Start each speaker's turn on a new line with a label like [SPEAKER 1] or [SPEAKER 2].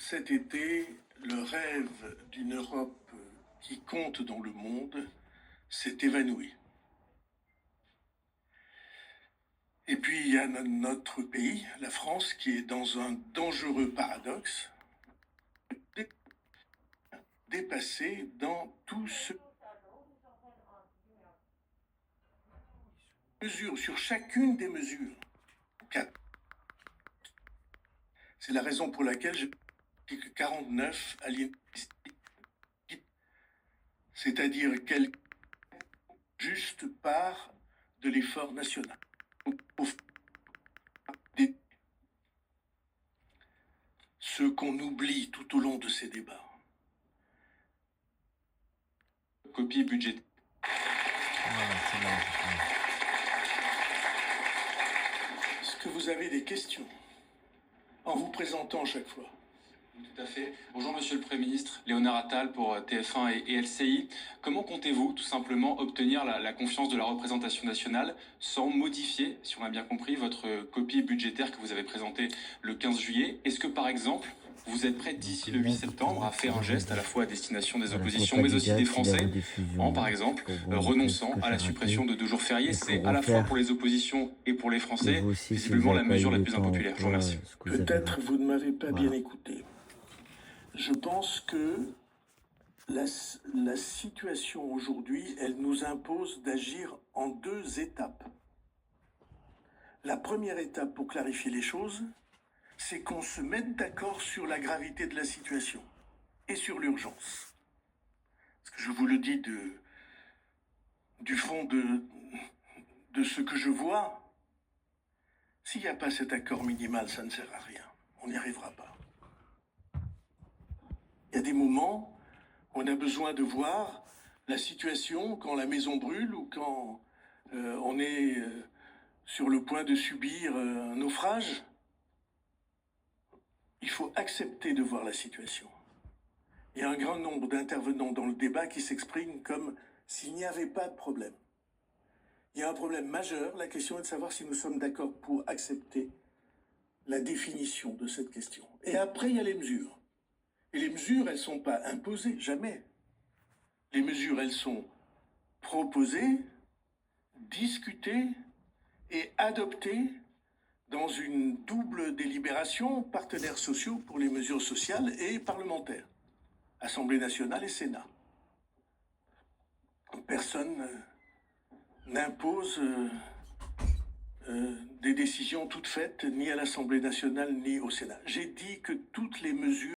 [SPEAKER 1] cet été, le rêve d'une Europe qui compte dans le monde s'est évanoui. Et puis il y a notre pays, la France, qui est dans un dangereux paradoxe, dépassé dans tout ce mesure, sur chacune des mesures. C'est la raison pour laquelle je l'article 49 alinéa 6, c'est-à-dire quelle juste part de l'effort national. Ce qu'on oublie tout au long de ces débats.
[SPEAKER 2] Copie budgétaire.
[SPEAKER 1] Est-ce que vous avez des questions en vous présentant à chaque fois?
[SPEAKER 2] Tout à fait. Bonjour Monsieur le Premier ministre, Léonard Attal pour TF1 et LCI. Comment comptez-vous tout simplement obtenir la confiance de la représentation nationale sans modifier, si on a bien compris, votre copie budgétaire que vous avez présentée le 15 juillet? Est-ce que par exemple, vous êtes prêt d'ici le 8 septembre à faire un geste à la fois à destination des oppositions mais aussi des Français en par exemple renonçant à la suppression de 2 jours fériés? C'est à la fois pour les oppositions et pour les Français visiblement la mesure la plus impopulaire. Je vous remercie.
[SPEAKER 1] Peut-être vous ne m'avez pas bien écouté. Je pense que la situation aujourd'hui, elle nous impose d'agir en 2 étapes. La première étape pour clarifier les choses, c'est qu'on se mette d'accord sur la gravité de la situation et sur l'urgence. Parce que je vous le dis du fond de ce que je vois, s'il n'y a pas cet accord minimal, ça ne sert à rien. On n'y arrivera pas. Il y a des moments où on a besoin de voir la situation quand la maison brûle ou quand on est sur le point de subir un naufrage. Il faut accepter de voir la situation. Il y a un grand nombre d'intervenants dans le débat qui s'expriment comme s'il n'y avait pas de problème. Il y a un problème majeur, la question est de savoir si nous sommes d'accord pour accepter la définition de cette question. Et après, il y a les mesures. Et les mesures, elles ne sont pas imposées, jamais. Les mesures, elles sont proposées, discutées et adoptées dans une double délibération, partenaires sociaux pour les mesures sociales et parlementaires, Assemblée nationale et Sénat. Personne n'impose des décisions toutes faites, ni à l'Assemblée nationale, ni au Sénat. J'ai dit que toutes les mesures